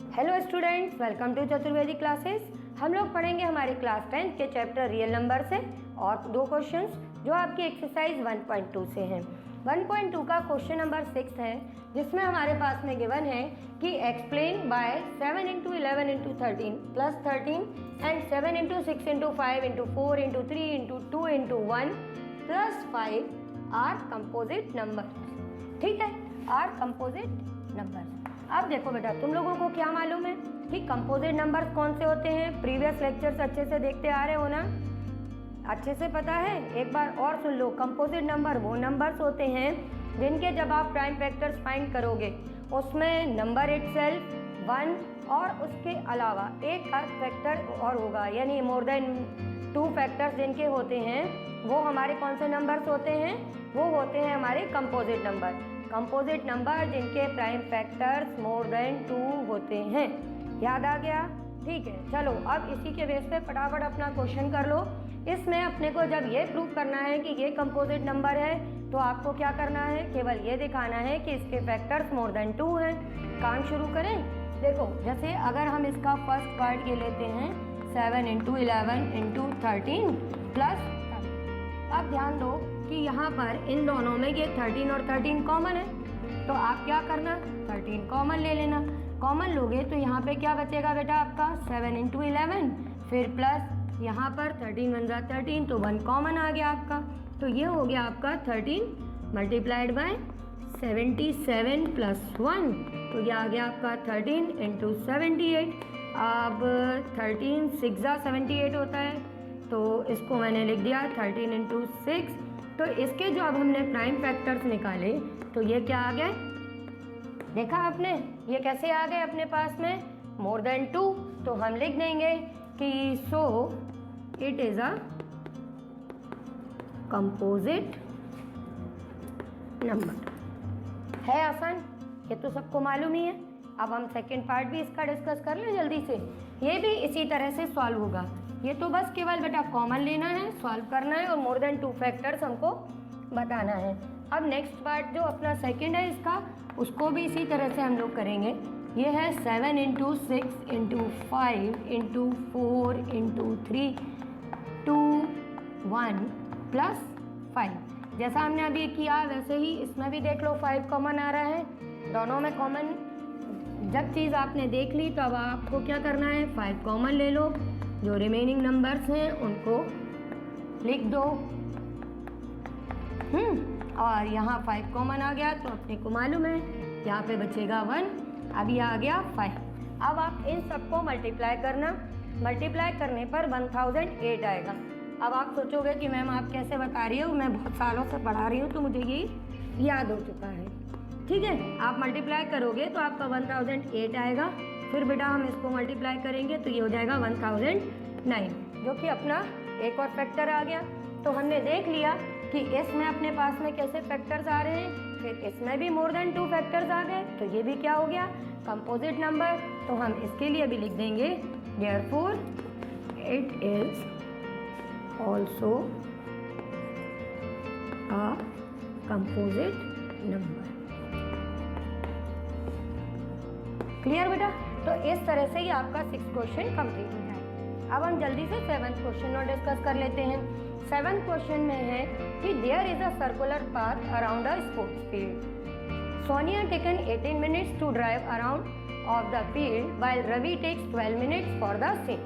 Hello students, welcome to Chaturvedi classes. हम लोग पढ़ेंगे हमारे क्लास 10 के चैप्टर रियल नंबर से और दो क्वेश्चंस जो आपकी एक्सरसाइज 1.2 से हैं। 1.2 का क्वेश्चन नंबर 6 है, जिसमें हमारे पास में गिवन है कि explain why 7 into 11 into 13 plus 13 and 7 into 6 into 5 into 4 into 3 into 2 into 1 plus 5 are composite number. ठीक है, आर कंपोजिट नंबर। अब देखो बेटा, तुम लोगों को क्या मालूम है कि कंपोजिट नंबर्स कौन से होते हैं? प्रीवियस लेक्चर्स अच्छे से देखते आ रहे हो ना, अच्छे से पता है? एक बार और सुन लो। कंपोजिट नंबर वो नंबर्स होते हैं जिनके जब आप प्राइम फैक्टर्स फाइंड करोगे उसमें नंबर इटसेल्फ 1 और उसके अलावा एक फैक्टर और होगा, यानी मोर देन 2 फैक्टर्स जिनके होते हैं वो हमारे कौन से नंबर्स होते हैं? वो होते हैं हमारे कंपोजिट नंबर। कंपोजिट नंबर जिनके प्राइम फैक्टर्स मोर देन 2 होते हैं। याद आ गया? ठीक है, चलो अब इसी के बेस पे फटाफट अपना क्वेश्चन कर लो। इसमें अपने को जब ये प्रूव करना है कि ये कंपोजिट नंबर है तो आपको क्या करना है? केवल ये दिखाना है कि इसके फैक्टर्स मोर देन 2 हैं। काम शुरू करें। देखो, जैसे अगर हम इसका फर्स्ट पार्ट ये लेते हैं 7 इंटू 11 इंटू 13 प्लस, अब ध्यान दो कि यहाँ पर इन दोनों में ये 13 और 13 कॉमन है, तो आप क्या करना? 13 कॉमन ले लेना। कॉमन लोगे तो यहाँ पे क्या बचेगा बेटा आपका? 7 इंटू 11 फिर प्लस यहाँ पर 13 1 जा 13, तो 1 कॉमन आ गया आपका। तो ये हो गया आपका 13 मल्टीप्लाइड बाय 77 प्लस 1, तो ये आ गया आपका 13 इंटू 78। अब 13 6 जा 78 होता है, तो इसको मैंने लिख दिया 13 इंटू 6। तो इसके जो अब हमने प्राइम फैक्टर्स निकाले तो ये क्या आ गए? देखा आपने ये कैसे आ गए अपने पास में? More than 2। तो हम लिख देंगे कि so it is a composite number. है आसान, ये तो सबको मालूम ही है। अब हम सेकेंड पार्ट भी इसका डिस्कस कर लें जल्दी से। ये भी इसी तरह से सॉल्व होगा। ये तो बस केवल बेटा कॉमन लेना है, सॉल्व करना है और मोर देन 2 फैक्टर्स हमको बताना है। अब नेक्स्ट पार्ट जो अपना सेकंड है इसका, उसको भी इसी तरह से हम लोग करेंगे। ये है 7 into 6 into 5 into 4 into 3 2 1 plus 5। जैसा हमने अभी किया वैसे ही इसमें भी देख लो 5 कॉमन आ रहा है। दोनों में कॉमन जब चीज़ आपने देख ली तो अब आपको क्या करना है? 5 कॉमन ले लो, जो रिमेनिंग नंबर्स हैं उनको लिख दो। और यहाँ 5 कॉमन आ गया तो अपने को मालूम है यहाँ पे बचेगा 1। अभी आ गया 5। अब आप इन सबको मल्टीप्लाई करना। मल्टीप्लाई करने पर 1008 आएगा। अब आप सोचोगे कि मैम आप कैसे बता रही हो, मैं बहुत सालों से पढ़ा रही हूँ तो मुझे ये याद हो चुका है। ठीक है, आप मल्टीप्लाई करोगे तो आपका 1008 आएगा। फिर बेटा हम इसको मल्टीप्लाई करेंगे तो ये हो जाएगा 1009, जो कि अपना एक और फैक्टर आ गया। तो हमने देख लिया कि इसमें अपने पास में कैसे फैक्टर्स आ रहे हैं, फिर इसमें भी मोर देन 2 फैक्टर्स आ गए, तो ये भी क्या हो गया? Composite number. तो हम इसके लिए भी लिख देंगे therefore it is also a composite number. Clear बेटा? तो इस तरह से ही आपका 6th क्वेश्चन कंप्लीट हो जाए। अब हम जल्दी से 7th क्वेश्चन और डिस्कस कर लेते हैं। 7th क्वेश्चन में है कि there is a circular path around a sports field. Sonia taken 18 minutes to drive around of the field while Ravi takes 12 minutes for the same.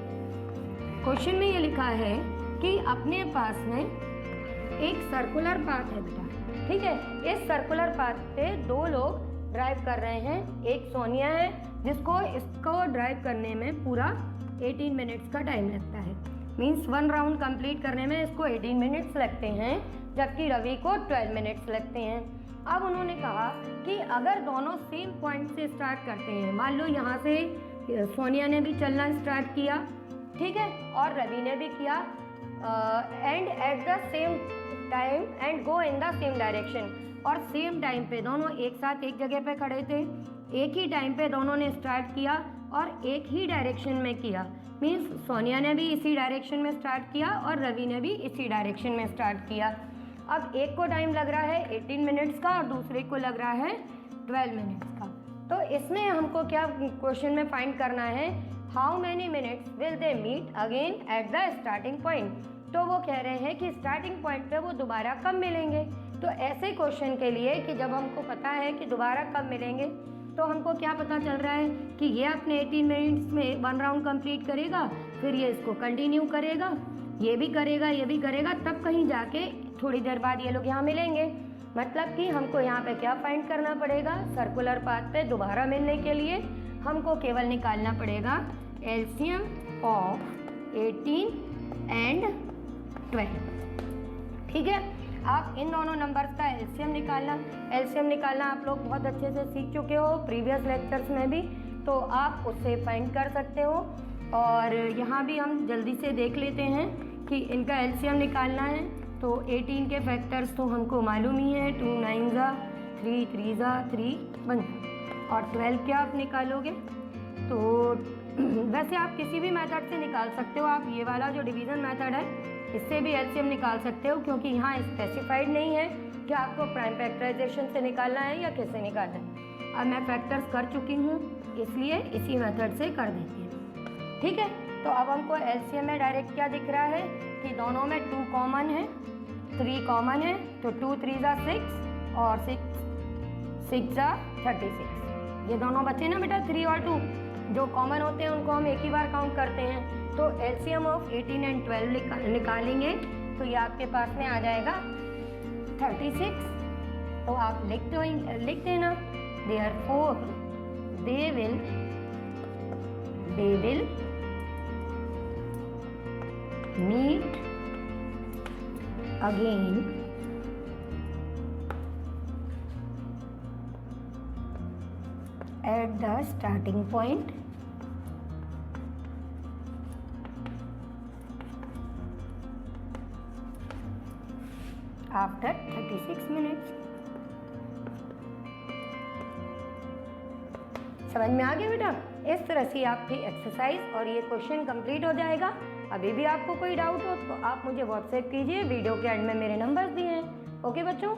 Question में ये लिखा है कि अपने पास में एक सर्कुलर पाथ है बेटा। ठीक है, इस सर्कुलर पाथ पे 2 लोग ड्राइव कर रहे हैं। एक सोनिया है जिसको इसको ड्राइव करने में पूरा 18 मिनट्स का टाइम लगता है। मीन्स 1 राउंड कंप्लीट करने में इसको 18 मिनट्स लगते हैं, जबकि रवि को 12 मिनट्स लगते हैं। अब उन्होंने कहा कि अगर दोनों सेम पॉइंट से स्टार्ट करते हैं, मान लो यहाँ से सोनिया ने भी चलना स्टार्ट किया, ठीक है, और रवि ने भी किया, and at the same time and go in the same direction, और सेम टाइम पे दोनों एक साथ एक जगह पे खड़े थे, एक ही टाइम पे दोनों ने स्टार्ट किया और एक ही डायरेक्शन में किया। मीन्स सोनिया ने भी इसी डायरेक्शन में स्टार्ट किया और रवि ने भी इसी डायरेक्शन में स्टार्ट किया। अब एक को टाइम लग रहा है 18 मिनट्स का और दूसरे को लग रहा है 12 मिनट्स का। तो इसमें हमको क्या क्वेश्चन में फाइंड करना है, how many minutes will they meet again at the starting point. तो वो कह रहे हैं कि स्टार्टिंग पॉइंट पे वो दोबारा कब मिलेंगे। तो ऐसे क्वेश्चन के लिए कि जब हमको पता है कि दोबारा कब मिलेंगे, तो हमको क्या पता चल रहा है कि ये अपने 18 मिनट्स में 1 राउंड कंप्लीट करेगा, फिर ये इसको कंटिन्यू करेगा, ये भी करेगा, ये भी करेगा, तब कहीं जाके थोड़ी देर बाद ये लोग यहाँ मिलेंगे। मतलब कि हमको यहाँ पे क्या फाइंड करना पड़ेगा, सर्कुलर पाथ पे दोबारा मिलने के लिए हमको केवल निकालना पड़ेगा एलसीएम ऑफ 18 एंड 12। ठीक है, आप इन दोनों नंबर्स का एलसीएम निकालना आप लोग बहुत अच्छे से सीख चुके हो प्रीवियस लेक्चर्स में भी, तो आप उससे फाइंड कर सकते हो। और यहाँ भी हम जल्दी से देख लेते हैं कि इनका एलसीएम निकालना है। तो 18 के फैक्टर्स तो हमको मालूम ही है, 2 9 ज़ा 3 3 ज़ा 3 1, और 12 क्या आप निकालोगे। तो वैसे आप किसी भी मेथड से निकाल सकते हो, आप ये वाला जो डिवीज़न मेथड है इससे भी एलसीएम निकाल सकते हो, क्योंकि यहाँ स्पेसिफाइड नहीं है कि आपको प्राइम फैक्टराइजेशन से निकालना है या किससे निकालना है। अब मैं फैक्टर्स कर चुकी हूँ, इसलिए इसी मेथड से कर देती हूँ। ठीक है, तो अब हमको एलसीएम में डायरेक्ट क्या दिख रहा है कि दोनों में 2 कॉमन है, 3 कॉमन है, तो 2 3 ज़ा 6 और 6 6 ज़ा 36। ये दोनों बचे ना बेटा, 3 और 2 जो कॉमन होते हैं उनको हम एक ही बार काउंट करते हैं। तो एलसीएम ऑफ 18 एंड 12 निकालेंगे तो ये आपके पास में आ जाएगा 36। तो आप लिख देना therefore they will meet again at the starting point after 36 minutes। समझ में आ गया बेटा। इस तरह से आपकी एक्सरसाइज और ये क्वेश्चन कंप्लीट हो जाएगा। अभी भी आपको कोई डाउट हो तो आप मुझे व्हाट्सएप कीजिए, वीडियो के एंड में मेरे नंबर्स दिए हैं। ओके बच्चों।